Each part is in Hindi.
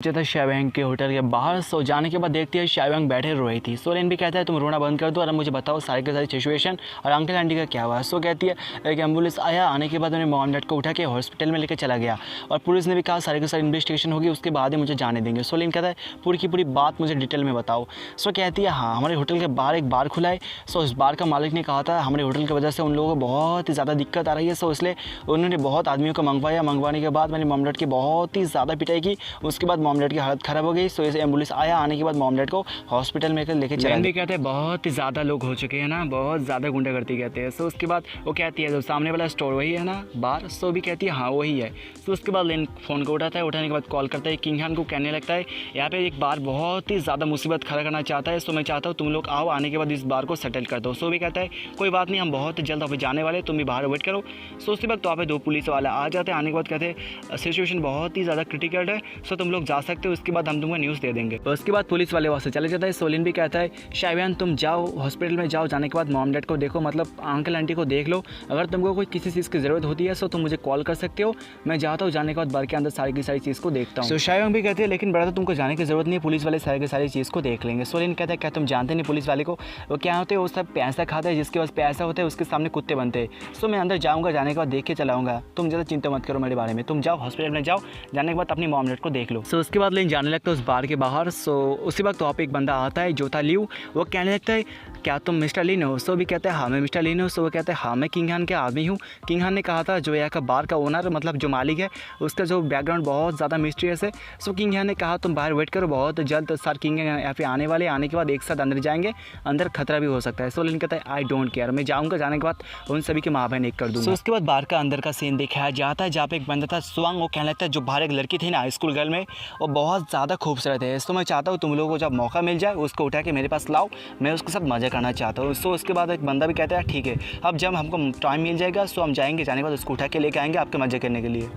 जाता है शाइवैंग के होटल के बाहर। सो जाने के बाद देखती है शाइवैंग बैठे रो रही थी। सो लेन भी कहता है तुम रोना बंद कर दो और मुझे बताओ सारी की सारी सिचुएशन और अंकल आंटी का क्या हुआ। सो कहती है एक एम्बुलेंस आया, आने के बाद मैंने मॉम डैड को उठा के हॉस्पिटल में लेकर चला गया और पुलिस ने भी कहा सारी की सारी इन्वेस्टिगेशन होगी, उसके बाद ही मुझे जाने देंगे। सो लेन कहता है पूरी की पूरी बात मुझे डिटेल में बताओ। सो कहती है हाँ, हमारे होटल के बाहर एक बार खुला है। सो इस बार का मालिक ने कहा था हमारे होटल की वजह से उन लोगों को बहुत ही ज़्यादा दिक्कत आ रही है। सो इसलिए उन्होंने बहुत आदमियों को मंगवाने के बाद मैंने मॉम डैड की बहुत ही ज़्यादा पिटाई की, उसके बाद मॉम डैड की हालत ख़राब हो गई। सो इसे एम्बुलेंस आया, आने के बाद मॉम डैड को हॉस्पिटल में लेके चला भी कहते हैं बहुत ही ज़्यादा लोग हो चुके हैं ना, बहुत ज़्यादा गुंडागर्दी कहते हैं। सो उसके बाद वो कहती है जो सामने वाला स्टोर वही है ना बार। सो भी कहती है हाँ वही है। तो उसके बाद लेन फ़ोन को उठाता है, उठाने के बाद कॉल करता है किंग खान को, कहने लगता है यहाँ पे एक बार बहुत ही ज़्यादा मुसीबत खड़ा करना चाहता है। सो मैं चाहता हूँ तुम लोग आओ, आने के बाद इस बार को सेटल कर दो। सो भी कहता है कोई बात नहीं, हम बहुत जल्द वहाँ जाने वाले, तुम भी बाहर वेट करो। सो उसी वक्त वहाँ पे 2 पुलिस वाला आ जाते हैं। आने के बाद कहते हैं सिचुएशन बहुत ही ज़्यादा क्रिटिकल है, सो तुम लोग जा सकते हो, उसके बाद हम तुमको न्यूज़ दे देंगे। तो उसके बाद पुलिस वाले वहाँ से चले जाता है। सोलिन भी कहता है शाइवैन तुम जाओ हॉस्पिटल में जाओ, जाने के बाद मॉम डैड को देखो, मतलब अंकल आंटी को देख लो, अगर तुमको कोई किसी चीज़ की ज़रूरत होती है सो तुम मुझे कॉल कर सकते हो, मैं जाता हूँ, जाने के बाद बार के अंदर सारी की सारी चीज़ को देखता हूँ। तो शाइवैन भी कहते हैं लेकिन ब्रदर तुमको जाने की ज़रूरत नहीं, पुलिस वाले सारी की सारी चीज़ को देख लेंगे। सोलिन कहता है क्या तुम जानते नहीं पुलिस वाले को, वो क्या होते हैं, वो सब पैसा खाते हैं, जिसके पास पैसा होता है उसके सामने कुत्ते बनते हैं। सो मैं अंदर जाऊँगा, जाने के बाद देख के चलाऊँगा, तुम ज़्यादा चिंता मत करो मेरे बारे में, तुम जाओ हॉस्पिटल में जाओ, जाने के बाद अपनी मॉम डैड को देख लो। सो उसके बाद लेन जाने लगता है उस बार के बाहर। सो उसी वक्त वहाँ पे एक बंदा आता है जो था लियू, वो कहने लगता है क्या तुम मिस्टर लिन हो। सो भी कहते हैं हाँ मैं मिस्टर लिन हूँ। सो वो कहते हैं हाँ मैं किंग खान के आदमी हूँ। किंग खान ने कहा था जो यहाँ का बार का ओनर मतलब जो मालिक है उसका जो बैकग्राउंड बहुत ज़्यादा मिस्टीरियस है। सो किंग खान ने कहा तुम बाहर वेट करो, बहुत जल्द सर किंग यहाँ पे आने वाले, आने के बाद एक साथ अंदर जाएंगे, अंदर खतरा भी हो सकता है। सो लिन कहता है आई डोंट केयर, मैं जाऊँगा, जाने के बाद उन सभी के माँ बहन एक कर दूँगा। सो उसके बाद बार का अंदर का सीन दिखाया जाता है जहाँ पे एक बंदा था स्वांग, वो कहने लगता है जो बाहर एक लड़की थी ना स्कूल गर्ल में, वो बहुत ज़्यादा खूबसूरत है। तो मैं चाहता हूँ तुम लोगों को जब मौका मिल जाए उसको उठा के मेरे पास लाओ, मैं उसके साथ मज़ा करना चाहता हूँ। सो उसके बाद एक बंदा भी कहता है ठीक है, अब जब हमको टाइम मिल जाएगा सो हम जाएंगे, जाने के बाद उसको उठा के लेके आएंगे आपके मज़े करने के लिए।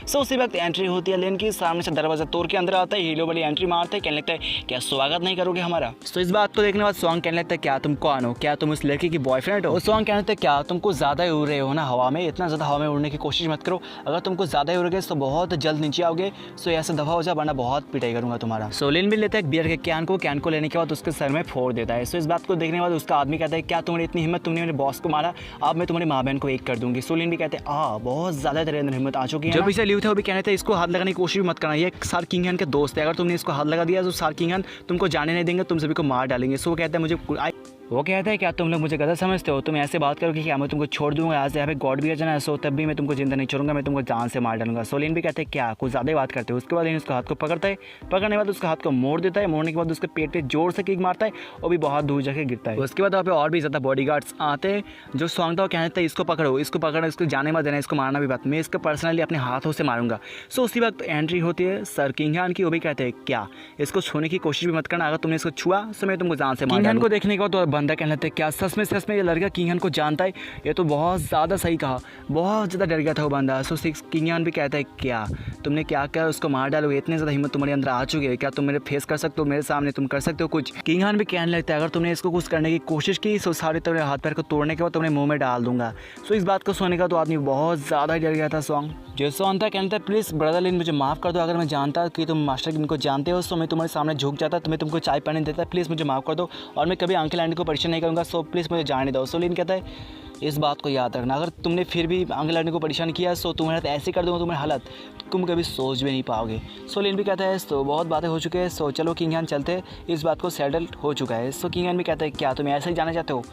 सो उसी वक्त एंट्री होती है लेन की, सामने से दरवाज़ा तोड़ के अंदर आता है, हीरो वाली एंट्री मारते हैं, कहने लगता है क्या स्वागत नहीं करोगे हमारा। सो इस बात को देखने के बाद स्वांग कहने लगता है क्या तुम कौन हो, क्या तुम उस लड़की की बॉयफ्रेंड हो। स्वांग कहने लगता है क्या तुमको ज़्यादा ही उड़ रहे हो ना हवा में, इतना ज़्यादा हवा में उड़ने की कोशिश मत करो, अगर तुमको ज़्यादा ही उड़ गए तो बहुत जल्द नीचे आओगे। सो ऐसे दफ़ा हो जाए वरना बहुत पिटाई करूँगा तुम्हारा। सो लेन भी लेता है एक बियर के कैन को लेने के बाद उसके सर में फोड़ देता है। सो इस बात को देखने के बाद उसका आदमी कहता है क्या तुम्हारी इतनी हिम्मत, तुमने मेरे बॉस को मारा, अब मैं तुम्हारी माँ बहन को एक कर दूंगी। सोलिन भी कहते हैं बहुत ज़्यादा तेरे अंदर हिम्मत आ चुकी है। जो पीछे लिव था वो भी कहने थे इसको हाथ लगाने की कोशिश मत करना, ये सार किंग खान के दोस्त है, अगर तुमने इसको हाथ लगा दिया तो सार किंग खान तुमको जाने नहीं देंगे, तुम सभी को मार डालेंगे। सो वो कहता है वो कहता है क्या तुम लोग मुझे गलत समझते हो, तुम ऐसे बात करोगे कि क्या मैं तुमको छोड़ दूंगा, आज यहाँ पे गॉड भी आ जाना है, सो तब भी मैं तुमको जिंदा नहीं छोड़ूंगा, मैं तुमको जान से मार डालूंगा। सोलिन भी कहते हैं क्या कुछ ज़्यादा ही बात करते हो। उसके बाद उसका हाथ को पकड़ता है, पकड़ने के बाद उसका हाथ को मोड़ देता है, मोड़ने के बाद उसके पेट पे जोर से किक मारता है, वो भी बहुत दूर जाके गिरता है। उसके बाद वहाँ पे और भी ज़्यादा बॉडीगार्ड्स आते हैं, जो सॉन्ग था वो कहता है इसको पकड़ो, इसको पकड़ो, इसको जाने मत देना, इसको मारना भी बात, मैं इसको पर्सनली अपने हाथों से मारूंगा। सो उसी वक्त एंट्री होती है सर किंग खान की, वो भी कहते हैं क्या इसको छूने की कोशिश भी मत करना, अगर तुमने इसको छुआ तो मैं तुमको जान से मार। किंग खान को देखने के बाद तो बंदा कहने लगता है क्या सच में ये लड़का किंग खान को जानता है, ये तो बहुत ज़्यादा सही कहा, बहुत ज़्यादा डर गया था वो बंदा। सो किंग खान भी कहता है क्या तुमने क्या क्या उसको मार डालो, इतनी ज़्यादा हिम्मत तुम्हारे अंदर आ चुकी है, क्या तुम मेरे फेस कर सकते हो, मेरे सामने तुम कर सकते हो कुछ। किंग खान भी कहने लगता है अगर तुमने इसको कुछ करने की कोशिश की सो सारे तुम्हारे हाथ पैर को तोड़ने के बाद तुम्हें मुँह में डाल दूंगा। सो इस बात को सुनने का तो आदमी बहुत ज़्यादा डर गया था। सॉन्ग जो सॉन्ग था कहता है प्लीज़ ब्रदर लिन मुझे माफ़ कर दो, अगर मैं जानता कि तुम मास्टर किंग को जानते हो सो मैं तुम्हारे सामने झुक जाता, तुम्हें तुमको चाय पानी देता, प्लीज़ मुझे माफ़ कर दो और मैं कभी अंकल आंटी को परेशान नहीं करूँगा, सो प्लीज़ मुझे जाने दो। सो लिन कहता है इस बात को याद रखना, अगर तुमने फिर भी अंकल आंटी को परेशान किया सो तुम्हारे साथ ऐसे कर दूँगा, तुम्हारी हालत तुम कभी सोच भी नहीं पाओगे। सो लिन भी कहता है सो बहुत बातें हो चुकी है, सो चलो किंग खान चलते, इस बात को सेटल हो चुका है। सो किंग खान भी कहता है क्या तुम ऐसे ही जाना चाहते हो,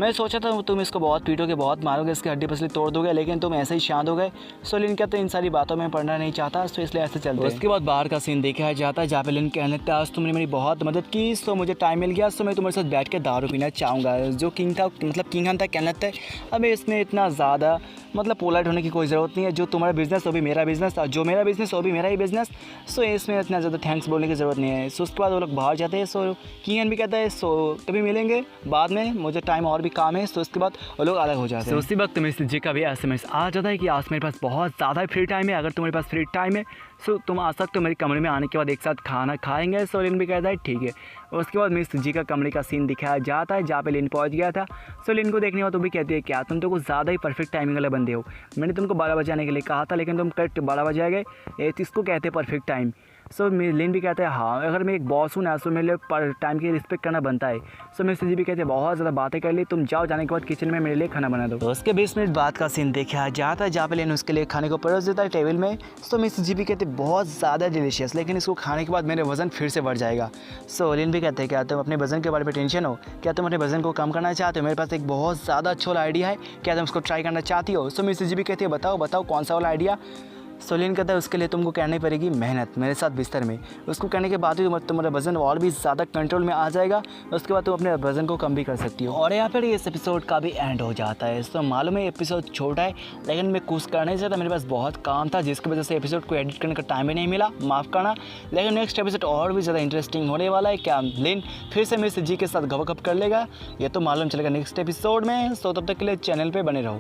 मैं सोचा था तुम इसको बहुत पीटोगे, बहुत मारोगे, इसकी हड्डी पसली तोड़ दोगे, लेकिन तुम ऐसे ही शांत हो गए। सो लिन कहते हैं इन सारी बातों में पढ़ना नहीं चाहता, सो इसलिए ऐसे चलते हैं। उसके बाद बाहर का सीन देखा जाता है जहाँ पे लिन कहने लगता है आज तुमने मेरी बहुत मदद की, सो मुझे टाइम मिल गया, सो मैं तुम्हारे साथ बैठ के दारू पीना चाहूँगा। जो किंग था मतलब किंग खान था कहने लगता है अब इसमें इतना ज़्यादा मतलब पोलाइट होने की कोई ज़रूरत नहीं है, जो तुम्हारा बिज़नेस वो भी मेरा बिज़नेस और जो मेरा बिज़नेस वो भी मेरा ही बिज़नेस, सो इसमें इतना ज़्यादा थैंक्स बोलने की ज़रूरत नहीं है। सो उसके बाद वो लोग बाहर जाते हैं। सो किंग खान भी कहता है सो कभी मिलेंगे बाद में, मुझे टाइम और भी काम है। सो उसके बाद वो लोग अलग हो जाते हैं। उसी वक्त मिस्टर जी का भी SMS आ जाता है कि आज मेरे पास बहुत ज़्यादा फ्री टाइम है, अगर तुम्हारे पास फ्री टाइम है सो तुम आ सकते हो मेरे कमरे में, आने के बाद एक साथ खाना खाएंगे। सो लिन भी कहता है ठीक है। उसके बाद मिस्टर जी का कमरे का सीन दिखाया जाता है जहाँ पे लिन पहुँच गया था। सो लिन को देखने के बाद तो भी कहती है क्या तुम तो कुछ ज़्यादा ही परफेक्ट टाइमिंग वाले बंदे हो, मैंने तुमको 12 बजे आने के लिए कहा था लेकिन तुम करेक्ट 12 बजे आ गए, इसको कहते हैं परफेक्ट टाइम। सो लिन भी कहते हैं हाँ, अगर मैं एक बॉस हूँ ना, सो मेरे लिए टाइम की रिस्पेक्ट करना बनता है। सो मिस्टर जी भी कहते हैं बहुत ज़्यादा बातें कर ली, तुम जाओ, जाने के बाद किचन में मेरे लिए खाना बना दो। तो उसके 20 मिनट बाद का सीन देखा जाता है जहाँ पे लिन उसके लिए खाने को परोस देता है टेबल में। सो मिस्टर जी भी कहते हैं बहुत ज़्यादा डिलीशियस, लेकिन इसको खाने के बाद मेरे वज़न फिर से बढ़ जाएगा। सो लिन भी कहते हैं क्या तुम अपने वज़न के बारे में टेंशन हो, क्या तुम अपने वज़न को कम करना चाहते हो? मेरे पास एक बहुत ज़्यादा अच्छा आइडिया है, क्या तुम उसको ट्राई करना चाहती हो? सो मिस्टर जी भी कहती है बताओ बताओ कौन सा वाला आइडिया। सो लिन कहता है उसके लिए तुमको करनी पड़ेगी मेहनत मेरे साथ बिस्तर में। उसको करने के बाद ही तुम्हारा वज़न और भी ज़्यादा कंट्रोल में आ जाएगा। उसके बाद तुम अपने वज़न को कम भी कर सकती हो। और यहाँ पर इस एपिसोड का भी एंड हो जाता है। तो मालूम है एपिसोड छोटा है, लेकिन मैं कुछ कर नहीं सकता, मेरे पास बहुत काम था जिसकी वजह से एपिसोड को एडिट करने का टाइम ही नहीं मिला, माफ़ करना। लेकिन नेक्स्ट एपिसोड और भी ज़्यादा इंटरेस्टिंग होने वाला है। क्या लिन फिर से मिस्टर जी के साथ गपशप कर लेगा, ये तो मालूम चलेगा नेक्स्ट एपिसोड में। सो तब तक के लिए चैनल पर बने रहो।